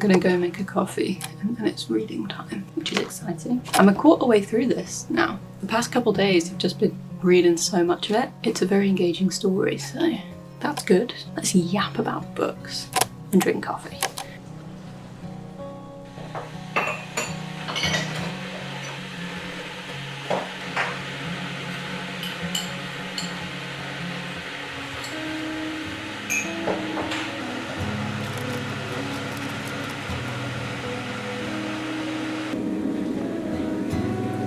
gonna go make a coffee and then it's reading time, which is exciting. I'm a quarter way through this now. The past couple days I've just been reading so much of it. It's a very engaging story, so that's good. Let's yap about books and drink coffee.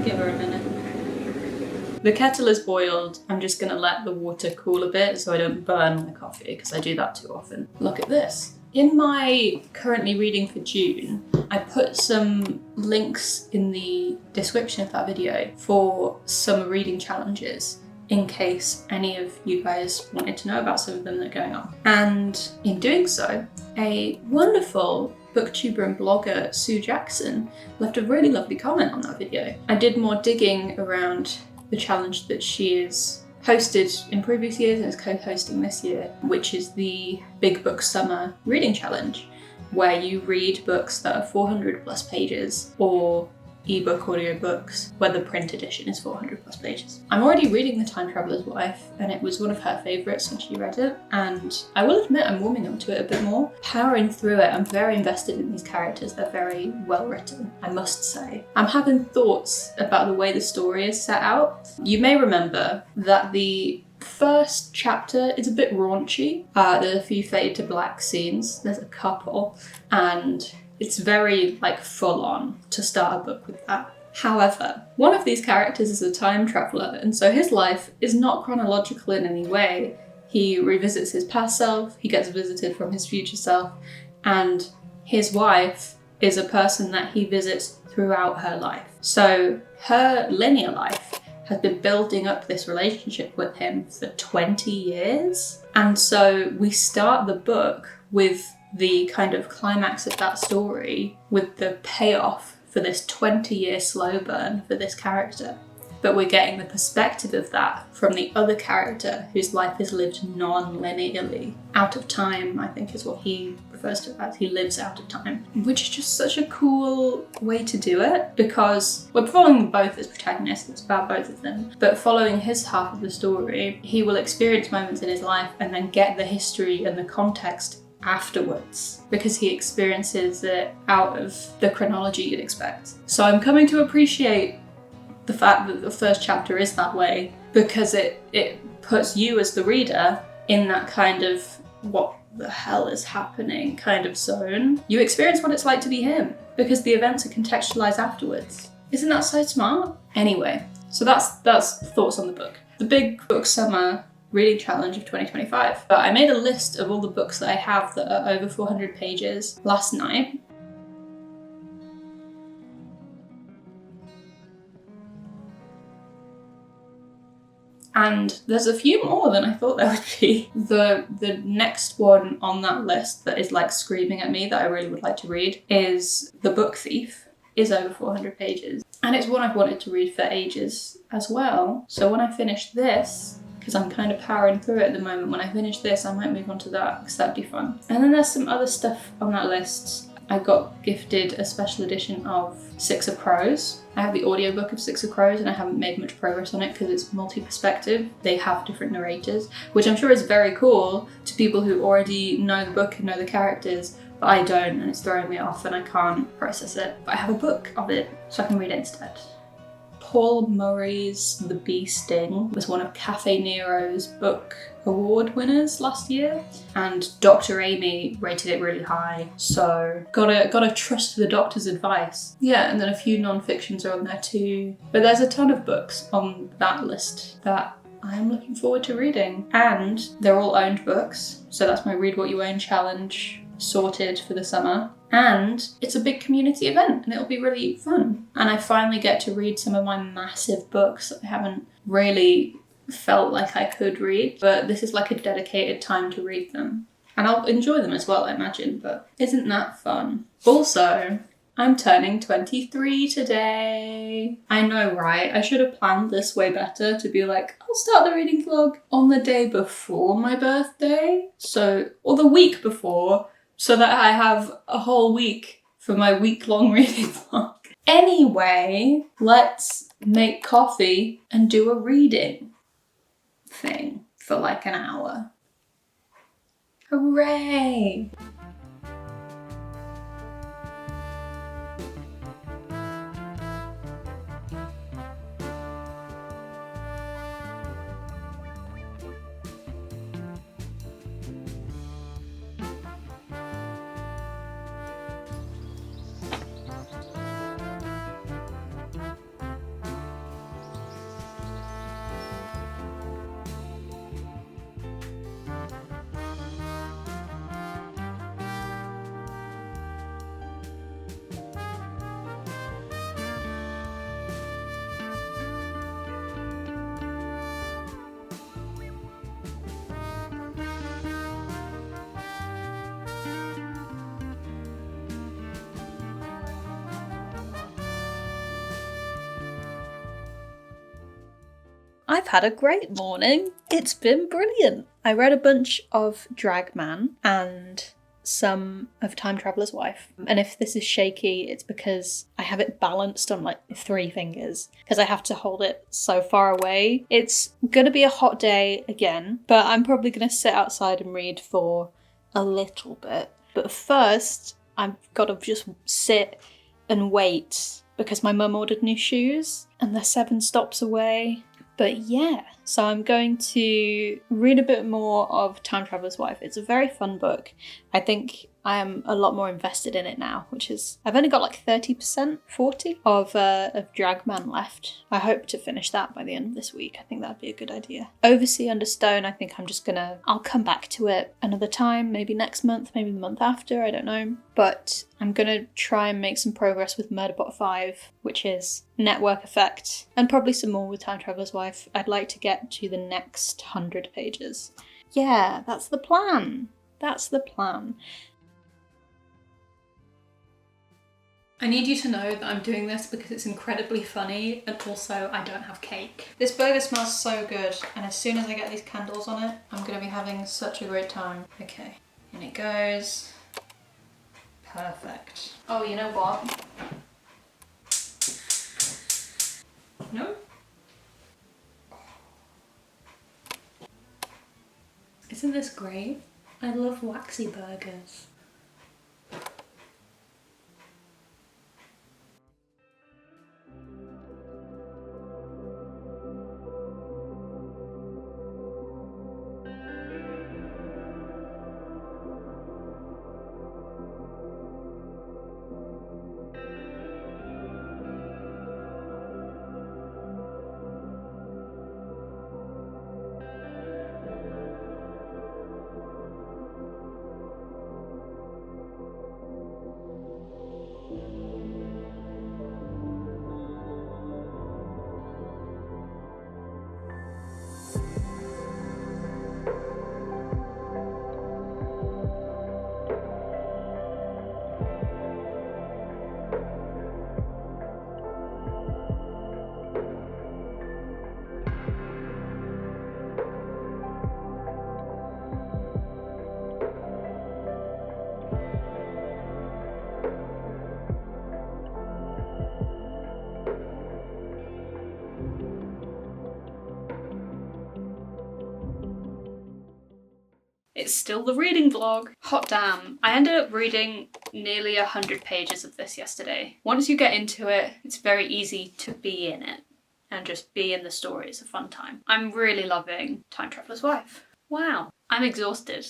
Give her a minute. The kettle is boiled. I'm just gonna let the water cool a bit so I don't burn my coffee, because I do that too often. Look at this. In my currently reading for June, I put some links in the description of that video for summer reading challenges, in case any of you guys wanted to know about some of them that are going on. And in doing so, a wonderful booktuber and blogger, Sue Jackson, left a really lovely comment on that video. I did more digging around the challenge that she has hosted in previous years and is co-hosting this year, which is the Big Book Summer Reading Challenge, where you read books that are 400 plus pages or ebook audiobooks where the print edition is 400 plus pages. I'm already reading The Time Traveller's Wife, and it was one of her favourites when she read it, and I will admit I'm warming up to it a bit more. Powering through it, I'm very invested in these characters. They're very well written, I must say. I'm having thoughts about the way the story is set out. You may remember that the first chapter is a bit raunchy. There's a few fade to black scenes, there's a couple, and it's very full on to start a book with that. However, one of these characters is a time traveller, and so his life is not chronological in any way. He revisits his past self, he gets visited from his future self, and his wife is a person that he visits throughout her life. So her linear life has been building up this relationship with him for 20 years. And so we start the book with the kind of climax of that story, with the payoff for this 20-year slow burn for this character. But we're getting the perspective of that from the other character whose life is lived non-linearly. Out of time, I think, is what he refers to it as. He lives out of time, which is just such a cool way to do it, because we're following them both as protagonists. It's about both of them. But following his half of the story, he will experience moments in his life and then get the history and the context afterwards, because he experiences it out of the chronology you'd expect. So I'm coming to appreciate the fact that the first chapter is that way, because it puts you as the reader in that kind of what the hell is happening kind of zone. You experience what it's like to be him, because the events are contextualized afterwards. Isn't that so smart? Anyway, so that's thoughts on the book. The Big Book Summer Reading Challenge of 2025. But I made a list of all the books that I have that are over 400 pages last night. And there's a few more than I thought there would be. The next one on that list that is screaming at me that I really would like to read is The Book Thief. Is over 400 pages. And it's one I've wanted to read for ages as well. So when I finish this, because I'm kind of powering through it at the moment, when I finish this I might move on to that, because that'd be fun. And then there's some other stuff on that list. I got gifted a special edition of Six of Crows. I have the audiobook of Six of Crows and I haven't made much progress on it because it's multi-perspective. They have different narrators, which I'm sure is very cool to people who already know the book and know the characters, but I don't, and it's throwing me off and I can't process it. But I have a book of it, so I can read it instead. Paul Murray's The Bee Sting was one of Cafe Nero's book award winners last year, and Dr. Amy rated it really high, so gotta trust the doctor's advice. Yeah, and then a few non-fictions are on there too. But there's a ton of books on that list that I am looking forward to reading, and they're all owned books, so that's my Read What You Own challenge sorted for the summer. And it's a big community event and it'll be really fun. And I finally get to read some of my massive books that I haven't really felt like I could read, but this is a dedicated time to read them. And I'll enjoy them as well, I imagine, but isn't that fun? Also, I'm turning 23 today. I know, right? I should have planned this way better to be I'll start the reading vlog on the day before my birthday. Or the week before, so that I have a whole week for my week-long reading vlog. Anyway, let's make coffee and do a reading thing for like an hour. Hooray! I've had a great morning. It's been brilliant. I read a bunch of Dragman and some of Time Traveller's Wife. And if this is shaky, it's because I have it balanced on like 3 fingers because I have to hold it so far away. It's gonna be a hot day again, but I'm probably gonna sit outside and read for a little bit. But first, I've got to just sit and wait because my mum ordered new shoes and they're 7 stops away. But yeah, so I'm going to read a bit more of Time Traveller's Wife. It's a very fun book. I think I am a lot more invested in it now, which is, I've only got like 30%, 40% of Dragman left. I hope to finish that by the end of this week. I think that'd be a good idea. Oversea Under Stone, I think I'll come back to it another time, maybe next month, maybe the month after, I don't know. But I'm gonna try and make some progress with Murderbot 5, which is Network Effect, and probably some more with Time Traveller's Wife. I'd like to get to the next 100 pages. Yeah, that's the plan. That's the plan. I need you to know that I'm doing this because it's incredibly funny and also I don't have cake. This burger smells so good and as soon as I get these candles on it, I'm going to be having such a great time. Okay, in it goes. Perfect. Oh, you know what? No? Isn't this great? I love waxy burgers. It's still the reading vlog. Hot damn. I ended up reading nearly 100 pages of this yesterday. Once you get into it, it's very easy to be in it and just be in the story. It's a fun time. I'm really loving Time Traveller's Wife. Wow. I'm exhausted.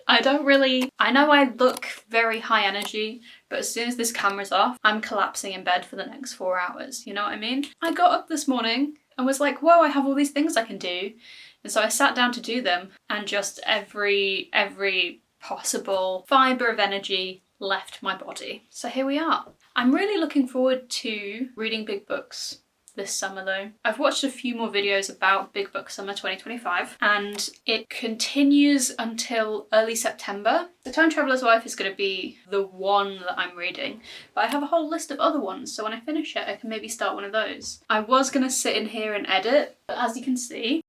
I know I look very high energy, but as soon as this camera's off, I'm collapsing in bed for the next 4 hours. You know what I mean? I got up this morning and was like, whoa, I have all these things I can do. And so I sat down to do them and just every possible fibre of energy left my body. So here we are. I'm really looking forward to reading big books this summer though. I've watched a few more videos about Big Book Summer 2025 and it continues until early September. The Time Traveller's Wife is going to be the one that I'm reading, but I have a whole list of other ones, so when I finish it I can maybe start one of those. I was going to sit in here and edit, but as you can see,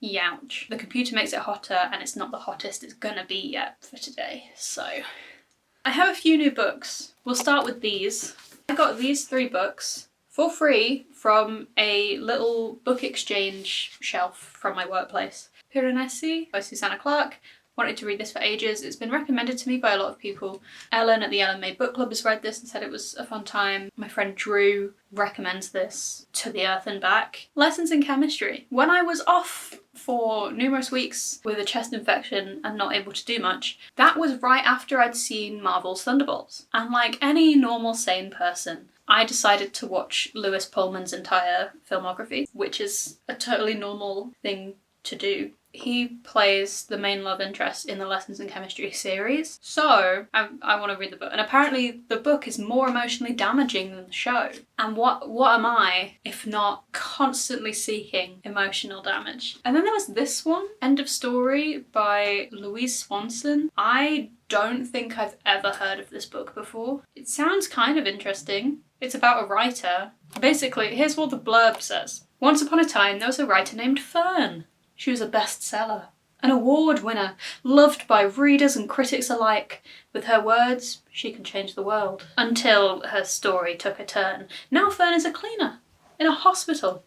Youch. The computer makes it hotter and it's not the hottest it's gonna be yet for today, so. I have a few new books. We'll start with these. I got these 3 books for free from a little book exchange shelf from my workplace. Piranesi by Susanna Clarke. Wanted to read this for ages. It's been recommended to me by a lot of people. Ellen at the Ellen Made Book Club has read this and said it was a fun time. My friend Drew recommends this to the earth and back. Lessons in Chemistry. When I was off for numerous weeks with a chest infection and not able to do much, that was right after I'd seen Marvel's Thunderbolts. And like any normal sane person, I decided to watch Lewis Pullman's entire filmography, which is a totally normal thing to do. He plays the main love interest in the Lessons in Chemistry series, so I want to read the book. And apparently the book is more emotionally damaging than the show. And what am I if not constantly seeking emotional damage? And then there was this one, End of Story by Louise Swanson. I don't think I've ever heard of this book before. It sounds kind of interesting. It's about a writer. Basically, here's what the blurb says. Once upon a time, there was a writer named Fern. She was a bestseller, an award winner, loved by readers and critics alike. With her words, she can change the world. Until her story took a turn. Now Fern is a cleaner in a hospital,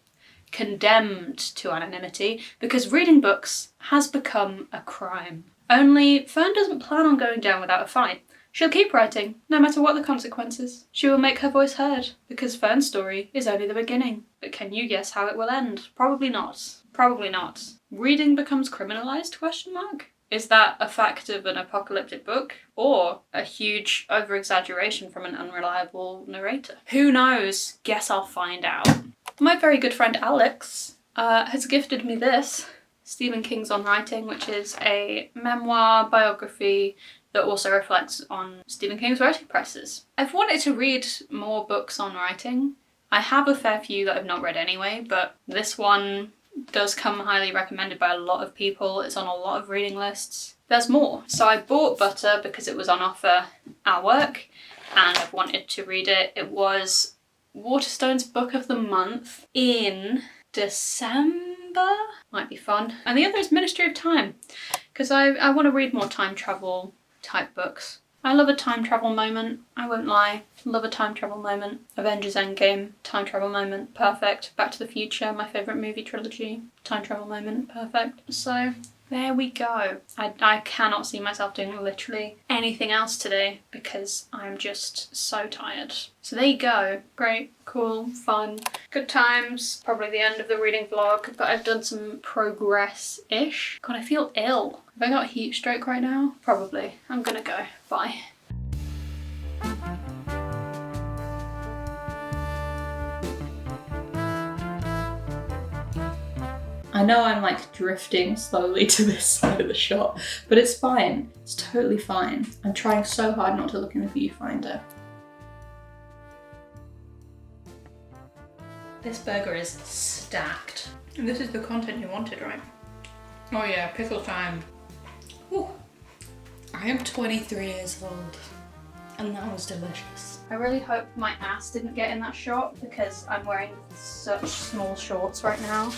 condemned to anonymity because reading books has become a crime. Only Fern doesn't plan on going down without a fight. She'll keep writing, no matter what the consequences. She will make her voice heard, because Fern's story is only the beginning. But can you guess how it will end? Probably not. Probably not. Reading becomes criminalised? ? Is that a fact of an apocalyptic book? Or a huge over-exaggeration from an unreliable narrator? Who knows? Guess I'll find out. My very good friend Alex has gifted me this, Stephen King's On Writing, which is a memoir biography that also reflects on Stephen King's writing process. I've wanted to read more books on writing. I have a fair few that I've not read anyway, but this one does come highly recommended by a lot of people. It's on a lot of reading lists. There's more. So I bought Butter because it was on offer at work and I've wanted to read it. It was Waterstone's Book of the Month in December. Might be fun. And the other is Ministry of Time because I want to read more time travel type books. I love a time travel moment, I won't lie. Love a time travel moment. Avengers Endgame, time travel moment, perfect. Back to the Future, my favourite movie trilogy, time travel moment, perfect. So there we go. I cannot see myself doing literally anything else today because I'm just so tired. So there you go. Great, cool, fun, good times. Probably the end of the reading vlog, but I've done some progress-ish. God, I feel ill. Have I got heat stroke right now? Probably. I'm gonna go. Bye. I know I'm like drifting slowly to this side of the shot, but it's fine. It's totally fine. I'm trying so hard not to look in the viewfinder. This burger is stacked. And this is the content you wanted, right? Oh yeah, pickle time. Ooh. I am 23 years old, and that was delicious. I really hope my ass didn't get in that shot because I'm wearing such small shorts right now.